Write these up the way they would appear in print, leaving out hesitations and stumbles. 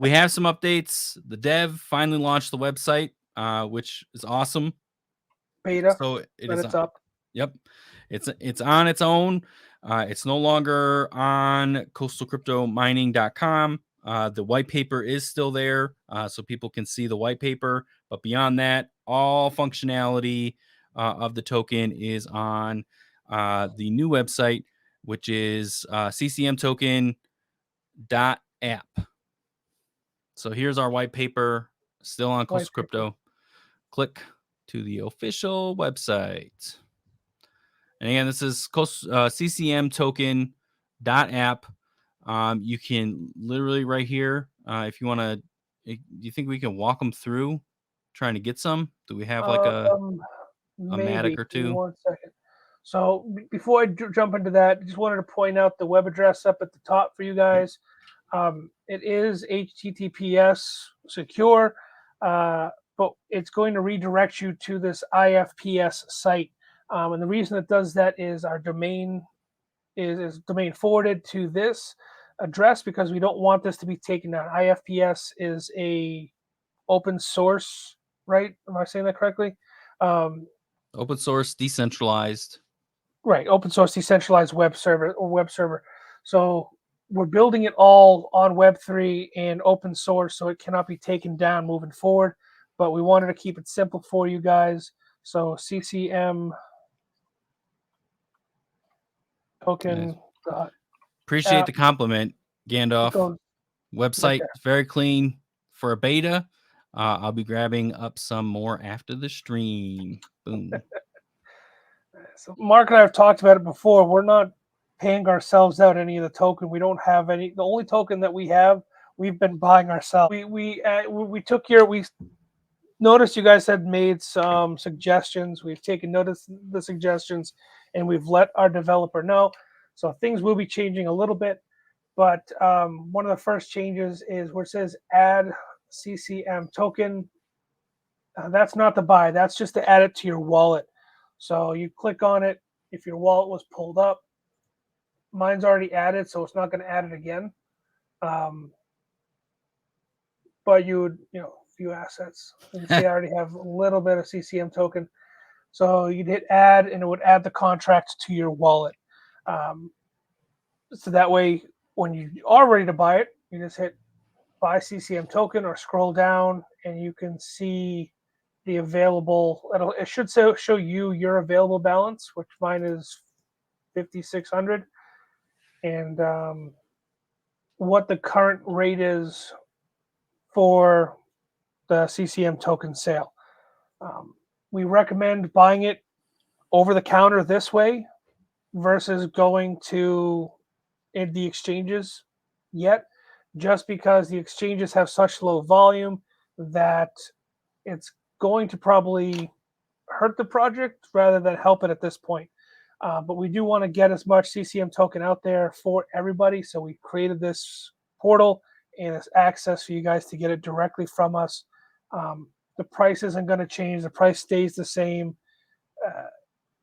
we have some updates. The dev finally launched the website, which is awesome. Beta. So it is It's up. Yep, it's on its own. It's no longer on coastalcryptomining.com. The white paper is still there, so people can see the white paper. But beyond that, all functionality of the token is on the new website, which is CCMTOKEN.app. So here's our white paper, still on Coastal Crypto. Click to the official website. And again, this is CCMTOKEN.app. You can literally right here, if you want to, do you think we can walk them through trying to get some? Do we have like a matic or two? 1 second. So before I jump into that, I just wanted to point out the web address up at the top for you guys. It is HTTPS secure, but it's going to redirect you to this IFPS site. And the reason it does that is our domain is domain forwarded to this address because we don't want this to be taken down. IFPS is a open source, right? Am I saying that correctly? Open source, decentralized. Right, open source, decentralized web server. So we're building it all on Web3 and open source, so it cannot be taken down moving forward. But we wanted to keep it simple for you guys. So CCM token. Appreciate the compliment, Gandalf. Website very clean for a beta. I'll be grabbing up some more after the stream. Boom. So Mark and I have talked about it before. We're not paying ourselves out any of the token. We don't have any. The only token that we have, we've been buying ourselves. We took we noticed you guys had made some suggestions. We've taken notice of the suggestions, and we've let our developer know. So things will be changing a little bit. But one of the first changes is where it says add CCM token. That's not to buy. That's just to add it to your wallet. So you click on it. If your wallet was pulled up, mine's already added, so it's not going to add it again. But you would, few assets. You can see I already have a little bit of CCM token. So you'd hit add, and it would add the contract to your wallet. So that way, when you are ready to buy it, you just hit buy CCM token or scroll down, and you can see the available. It should show you your available balance, which mine is 5,600, and what the current rate is for the CCM token sale. We recommend buying it over the counter this way versus going to the exchanges yet, just because the exchanges have such low volume that it's going to probably hurt the project rather than help it at this point. But we do want to get as much CCM token out there for everybody, so we created this portal and this access for you guys to get it directly from us. The price isn't going to change. The price stays the same.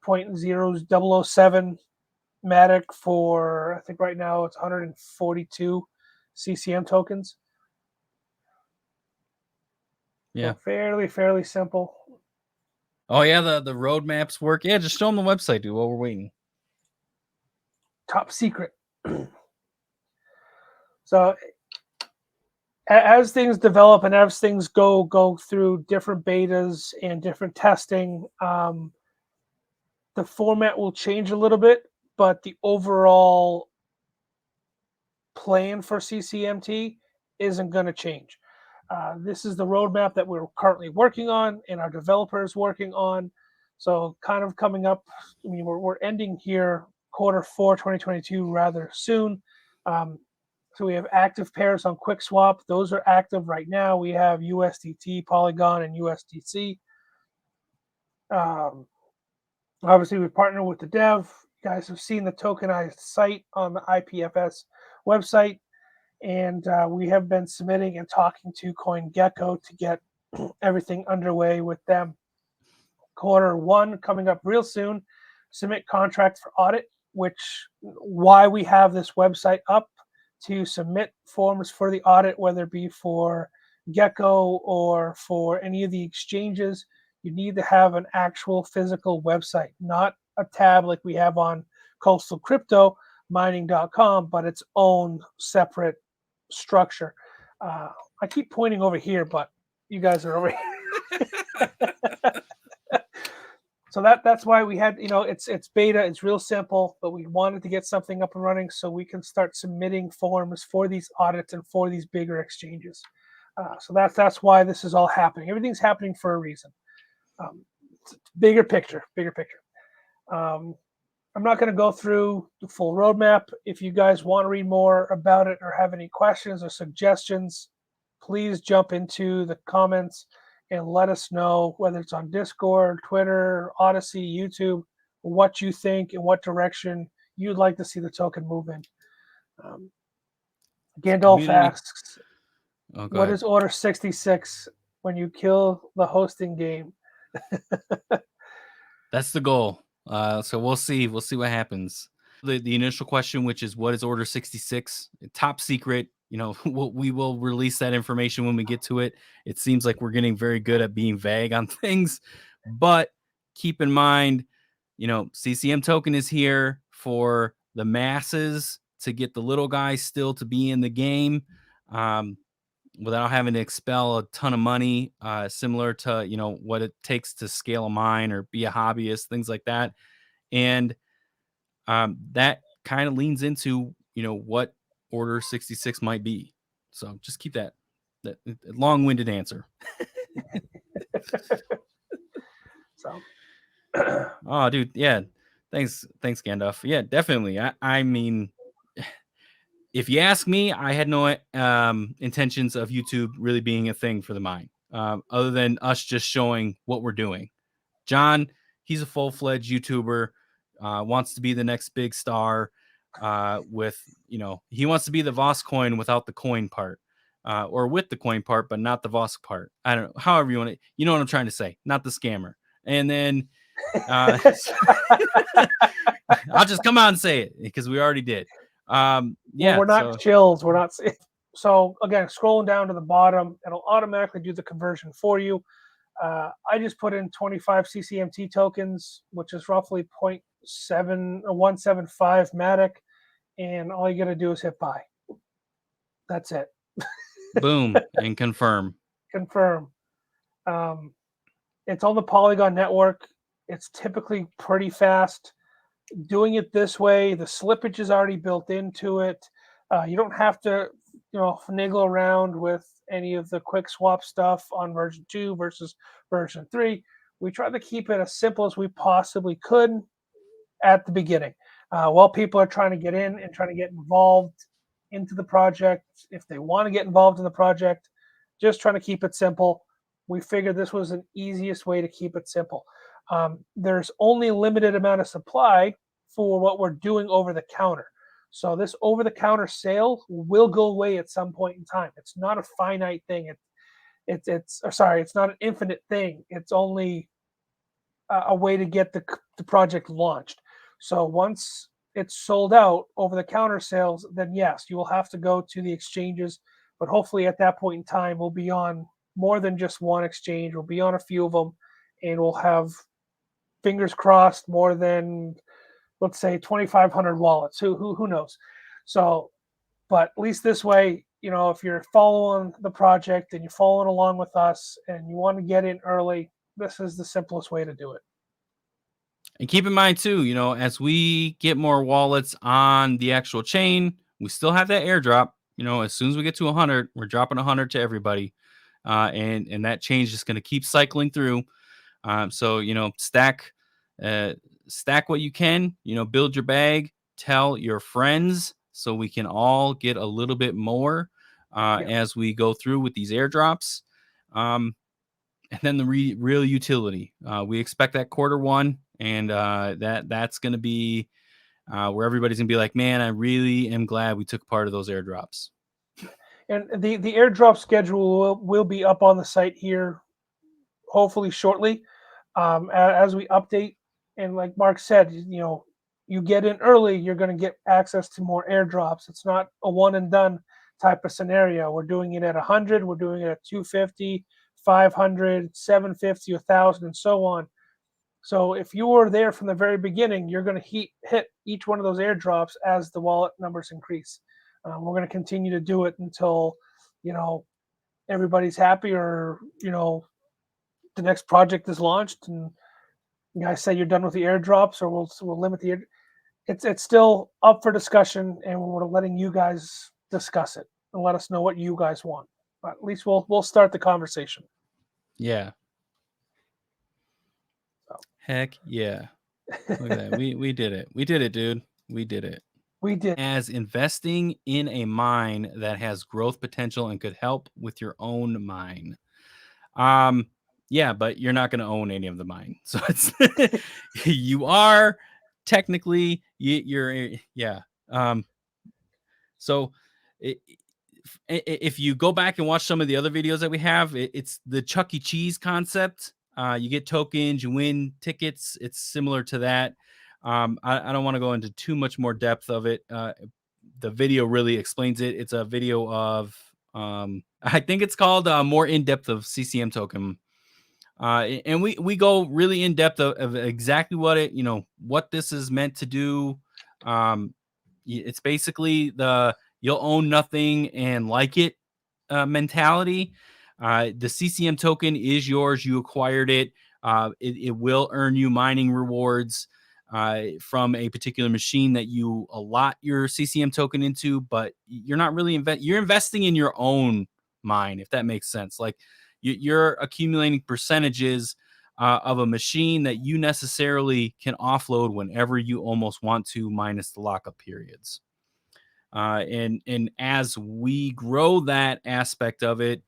0.0007 Matic for, I think right now it's 142 CCM tokens. Yeah. So fairly simple. Oh yeah, the roadmaps work. Yeah, just show them the website, dude, while we're waiting. Top secret. So as things develop and as things go through different betas and different testing, the format will change a little bit, but the overall plan for CCMT isn't going to change. This is the roadmap that we're currently working on and our developer is working on. So kind of coming up, I mean, we're ending here Q4 2022 rather soon. So we have active pairs on QuickSwap. Those are active right now. We have USDT, Polygon, and USDC. Obviously, we partner with the dev. You guys have seen the tokenized site on the IPFS website. And we have been submitting and talking to CoinGecko to get everything underway with them. Q1 coming up real soon. Submit contract for audit, which why we have this website up to submit forms for the audit, whether it be for Gecko or for any of the exchanges, you need to have an actual physical website, not a tab like we have on coastalcryptomining.com, but its own separate structure. I keep pointing over here, but you guys are over here. So that's why we had, it's beta, it's real simple, but we wanted to get something up and running so we can start submitting forms for these audits and for these bigger exchanges. So that's why this is all happening. Everything's happening for a reason. Bigger picture. I'm not going to go through the full roadmap. If you guys want to read more about it or have any questions or suggestions, please jump into the comments and let us know, whether it's on Discord, Twitter, Odyssey, YouTube, what you think and what direction you'd like to see the token move in. Gandalf asks, what is Order 66 when you kill the hosting game? That's the goal. So we'll see. We'll see what happens. The initial question, which is what is Order 66? Top secret. We will release that information when we get to it. It seems like we're getting very good at being vague on things, but keep in mind, CCM token is here for the masses to get the little guys still to be in the game, without having to expel a ton of money, similar to, what it takes to scale a mine or be a hobbyist, things like that. And that kind of leans into, what Order 66 might be. So just keep that long-winded answer. So, oh, dude, yeah. Thanks, Gandalf. Yeah, definitely. I mean, if you ask me, I had no intentions of YouTube really being a thing for the mine, other than us just showing what we're doing. John, he's a full-fledged YouTuber, wants to be the next big star. With he wants to be the Voss coin without the coin part, or with the coin part but not the Voss part. I don't know, however you want it. You know what I'm trying to say, not the scammer. And then I'll just come out and say it because we already did. Yeah, well, we're not chills, we're not. So again, scrolling down to the bottom, it'll automatically do the conversion for you. I just put in 25 CCMT tokens, which is roughly 0.7 or 175 Matic. And all you got to do is hit buy. That's it. Boom. And confirm. Confirm. It's on the Polygon network. It's typically pretty fast. Doing it this way, the slippage is already built into it. You don't have to, finagle around with any of the quick swap stuff on version 2 versus version 3. We tried to keep it as simple as we possibly could at the beginning. While people are trying to get in and trying to get involved into the project, if they want to get involved in the project, just trying to keep it simple. We figured this was an easiest way to keep it simple. There's only a limited amount of supply for what we're doing over the counter. So this over the counter sale will go away at some point in time. It's not a finite thing. It's not an infinite thing. It's only a way to get the project launched. So once it's sold out over the counter sales, then yes, you will have to go to the exchanges. But hopefully at that point in time, we'll be on more than just one exchange. We'll be on a few of them, and we'll have, fingers crossed, more than, let's say, 2,500 wallets. Who knows? So, but at least this way, if you're following the project and you're following along with us and you want to get in early, this is the simplest way to do it. And keep in mind too, as we get more wallets on the actual chain, we still have that airdrop. As soon as we get to 100, we're dropping 100 to everybody, and that change is going to keep cycling through. So stack what you can. Build your bag. Tell your friends so we can all get a little bit more as we go through with these airdrops. And then the real utility. We expect that Q1, and that's going to be where everybody's going to be like, man, I really am glad we took part of those airdrops. And the airdrop schedule will be up on the site here, hopefully shortly, as we update. And like Mark said, you get in early, you're going to get access to more airdrops. It's not a one and done type of scenario. We're doing it at 100, we're doing it at 250, 500, 750, 1,000, and so on. So if you were there from the very beginning, you're going to hit each one of those airdrops as the wallet numbers increase. We're going to continue to do it until, everybody's happy, or, the next project is launched and you guys say you're done with the airdrops, or we'll limit the it's still up for discussion, and we're letting you guys discuss it and let us know what you guys want. But at least we'll start the conversation. Yeah. So. Heck yeah. Look at that. We did it. We did it, dude. We did it. We did. As investing in a mine that has growth potential and could help with your own mine. Yeah, but you're not going to own any of the mine. So it's you are technically you're yeah. So if you go back and watch some of the other videos that we have, it's the Chuck E. Cheese concept. You get tokens, you win tickets. It's similar to that. I don't want to go into too much more depth of it. The video really explains it. It's a video of, I think it's called more in depth of CCM token. And we go really in depth of exactly what this is meant to do. It's basically you'll own nothing and like it mentality. The CCM token is yours. You acquired it. It will earn you mining rewards from a particular machine that you allot your CCM token into, but you're not really you're investing in your own mine, if that makes sense. Like you're accumulating percentages of a machine that you necessarily can offload whenever you almost want to, minus the lockup periods. And as we grow that aspect of it,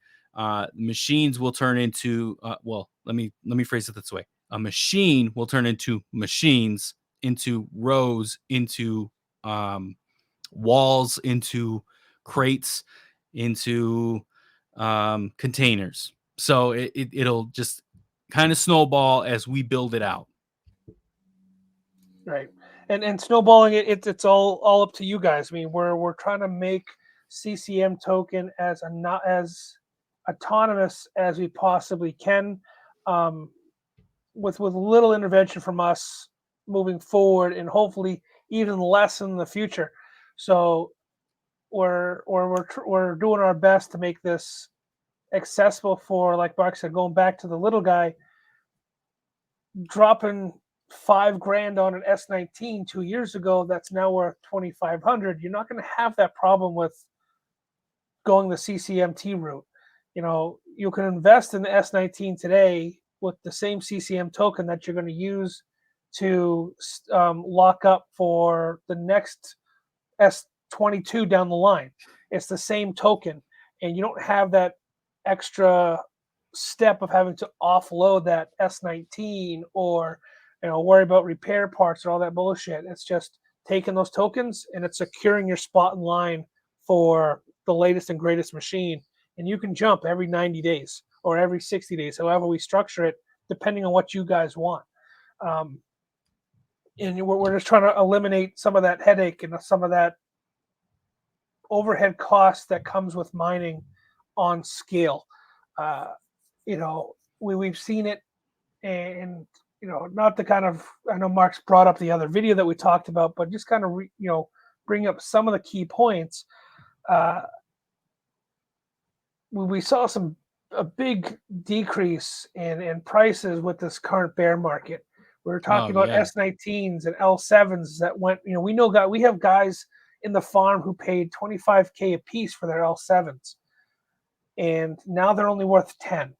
machines will turn into let me phrase it this way: a machine will turn into machines, into rows, into walls, into crates, into containers. So it'll just kind of snowball as we build it out. Right. And snowballing it's all up to you guys. I mean, we're trying to make CCM token as not as autonomous as we possibly can, with little intervention from us moving forward, and hopefully even less in the future. So we're doing our best to make this accessible for, like Mark said, going back to the little guy dropping $5,000 on an S19 2 years ago. That's now worth 2,500. You're not going to have that problem with going the CCMT route. You can invest in the S19 today with the same CCM token that you're going to use to lock up for the next S22 down the line. It's the same token, and you don't have that extra step of having to offload that S19 or worry about repair parts or all that bullshit. It's just taking those tokens and it's securing your spot in line for the latest and greatest machine. And you can jump every 90 days or every 60 days, however we structure it, depending on what you guys want. And we're just trying to eliminate some of that headache and some of that overhead cost that comes with mining on scale. We've seen it, and not the kind of, I know Mark's brought up the other video that we talked about, but just kind of bring up some of the key points. We saw a big decrease in prices with this current bear market. We were talking about S19s and L7s that went. We have guys in the farm who paid $25K a piece for their L7s, and now they're only worth 10.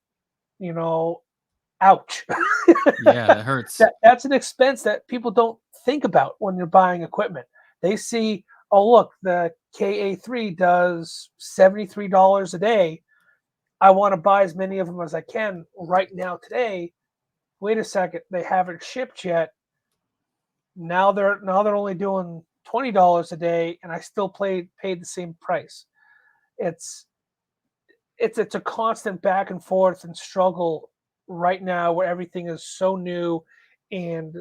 Ouch. Yeah, it hurts. That's an expense that people don't think about when they're buying equipment. They see, oh, look, the KA3 does $73 a day. I want to buy as many of them as I can right now today. Wait a second, they haven't shipped yet. Now they're only doing $20 a day, and I still paid the same price. It's a constant back and forth and struggle right now, where everything is so new, and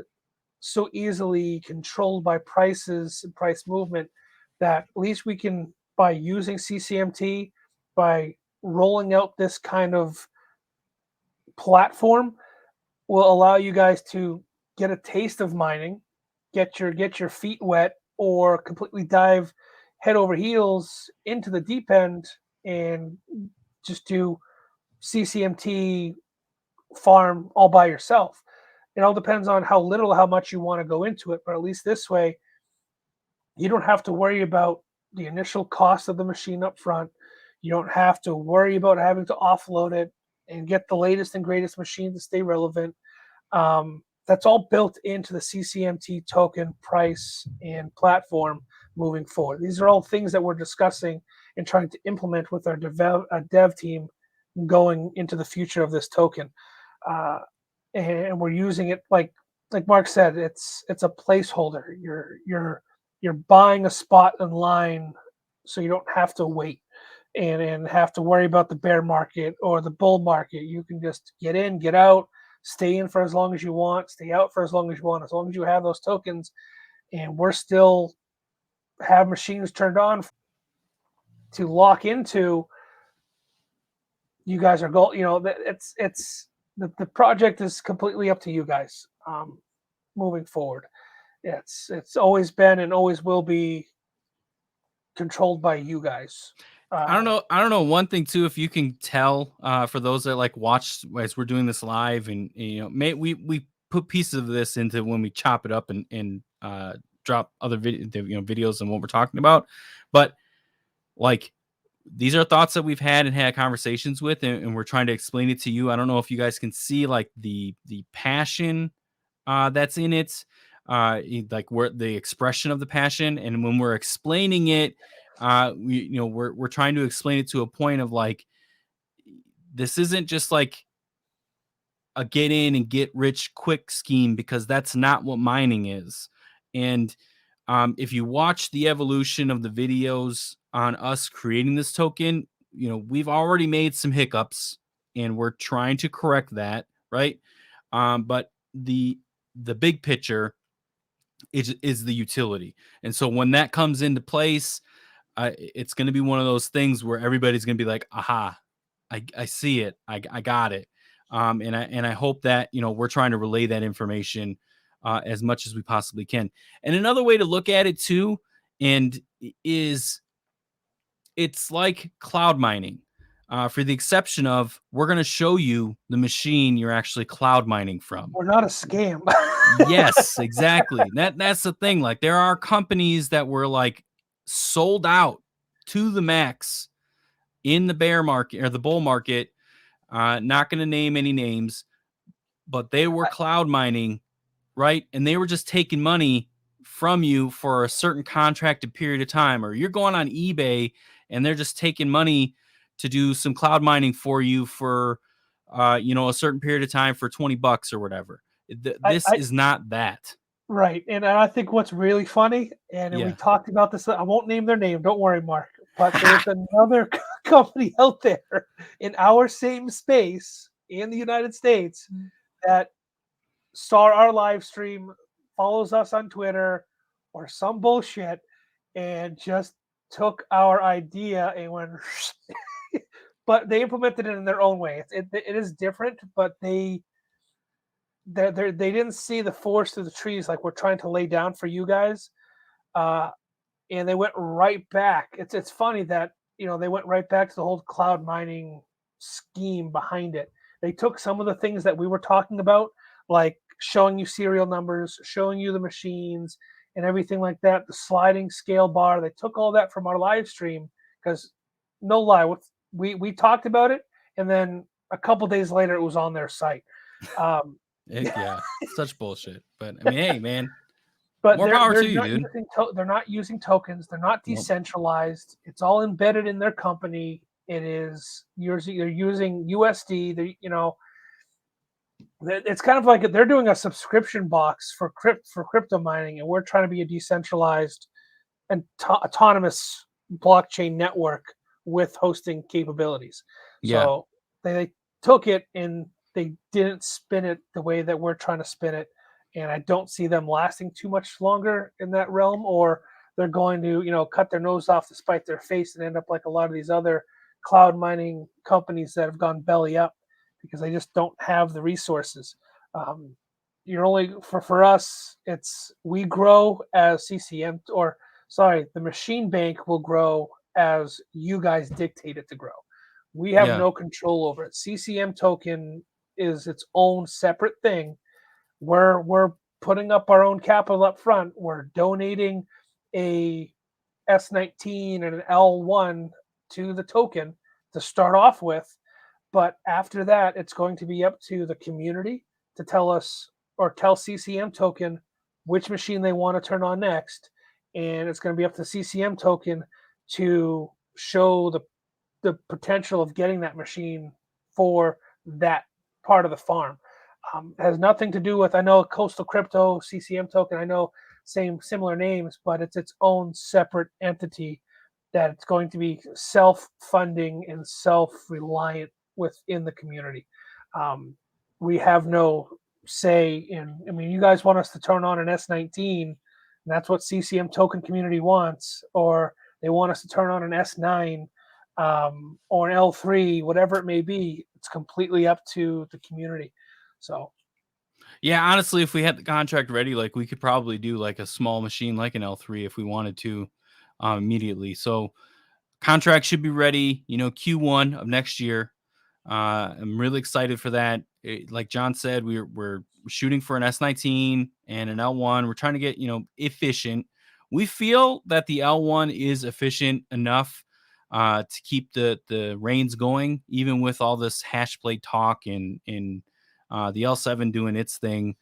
so easily controlled by prices and price movement that at least we can, by using CCMT, by rolling out this kind of platform, will allow you guys to get a taste of mining, get your feet wet, or completely dive head over heels into the deep end and just do CCMT farm all by yourself. It all depends on how much you want to go into it, but at least this way, you don't have to worry about the initial cost of the machine up front. You don't have to worry about having to offload it and get the latest and greatest machine to stay relevant. That's all built into the CCMT token price and platform moving forward. These are all things that we're discussing and trying to implement with our dev team going into the future of this token. And we're using it like Mark said, it's a placeholder. You're buying a spot in line so you don't have to wait and have to worry about the bear market or the bull market. You can just get in, get out, stay in for as long as you want, stay out for as long as you want, as long as you have those tokens. And we're still have machines turned on to lock into. You guys are goal. It's the project is completely up to you guys moving forward. It's always been and always will be controlled by you guys. I don't know. One thing too, if you can tell, for those that like watch as we're doing this live, and we put pieces of this into when we chop it up and drop other videos and what we're talking about, but like these are thoughts that we've had conversations with, and we're trying to explain it to you. I don't know if you guys can see like the passion that's in it, like where the expression of the passion, and when we're explaining it, we're trying to explain it to a point of like, this isn't just like a get in and get rich quick scheme, because that's not what mining is. And if you watch the evolution of the videos on us creating this token, we've already made some hiccups and we're trying to correct that, right? But the big picture is the utility. And so when that comes into place, it's going to be one of those things where everybody's going to be like, aha, I see it. I got it. And I hope that, we're trying to relay that information as much as we possibly can. And another way to look at it too, and is it's like cloud mining, for the exception of, we're going to show you the machine you're actually cloud mining from. We're not a scam. Yes, exactly. That's the thing. Like, there are companies that were like sold out to the max in the bear market or the bull market. Not going to name any names, but they were cloud mining, right? And they were just taking money from you for a certain contracted period of time. Or you're going on eBay and they're just taking money to do some cloud mining for you for a certain period of time for $20 or whatever. This is not that. Right. And I think what's really funny, and we talked about this, I won't name their name, don't worry, Mark, but there's another company out there in our same space in the United States that saw our live stream, follows us on Twitter or some bullshit, and just took our idea and went, but they implemented it in their own way. It is different, but they didn't see the forest through the trees like we're trying to lay down for you guys, and they went right back. It's funny that they went right back to the whole cloud mining scheme behind it. They took some of the things that we were talking about, like showing you serial numbers, showing you the machines, and everything like that. The sliding scale bar. They took all that from our live stream because, no lie, we talked about it, and then a couple days later it was on their site. Yeah, such bullshit. But I mean, hey, man, but more power to you, dude. They're not using tokens. They're not decentralized. Nope. It's all embedded in their company. It is they're using USD. It's kind of like they're doing a subscription box for crypto mining, and we're trying to be a decentralized and autonomous blockchain network with hosting capabilities. Yeah. So they took it and they didn't spin it the way that we're trying to spin it, and I don't see them lasting too much longer in that realm, or they're going to, cut their nose off to spite their face and end up like a lot of these other cloud mining companies that have gone belly up because they just don't have the resources. Um, you're only for us, it's we grow as CCM, or sorry, the machine bank will grow as you guys dictate it to grow. We have Yeah. no control over it. CCM token is its own separate thing. We're putting up our own capital up front. We're donating a S19 and an L1 to the token to start off with. But after that, it's going to be up to the community to tell us, or tell CCM token which machine they want to turn on next. And it's going to be up to CCM token to show the potential of getting that machine for that part of the farm. It has nothing to do with, I know, Coastal Crypto, CCM token, I know similar names, but it's its own separate entity that it's going to be self-funding and self-reliant within the community. Um, we have no say in, I mean, you guys want us to turn on an S19, and that's what CCM token community wants, or they want us to turn on an S9, or an L3, whatever it may be. It's completely up to the community. So, Yeah, honestly, if we had the contract ready, like we could probably do like a small machine like an L3 if we wanted to immediately. So contract should be ready, Q1 of next year. I'm really excited for that. Like John said, we're shooting for an S19 and an L1. We're trying to get, efficient. We feel that the L1 is efficient enough to keep the reins going, even with all this hash plate talk and the L7 doing its thing.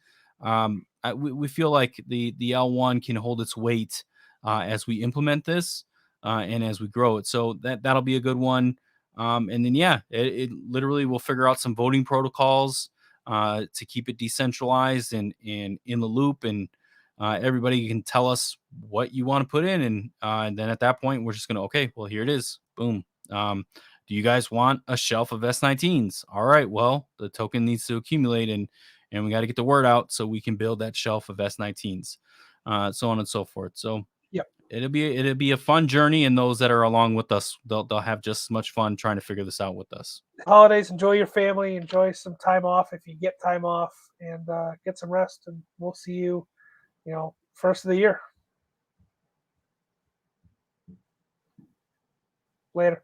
We feel like the L1 can hold its weight as we implement this and as we grow it. So that'll be a good one. And then, yeah, it literally will figure out some voting protocols to keep it decentralized and in the loop. And everybody can tell us what you want to put in. And then at that point, we're just going to, okay, well, here it is. Boom. Do you guys want a shelf of S19s? All right. Well, the token needs to accumulate and we got to get the word out so we can build that shelf of S19s, so on and so forth. So yep. it'll be a fun journey, and those that are along with us, they'll have just as much fun trying to figure this out with us. Holidays, enjoy your family, enjoy some time off if you get time off, and get some rest. And we'll see you, first of the year. Later.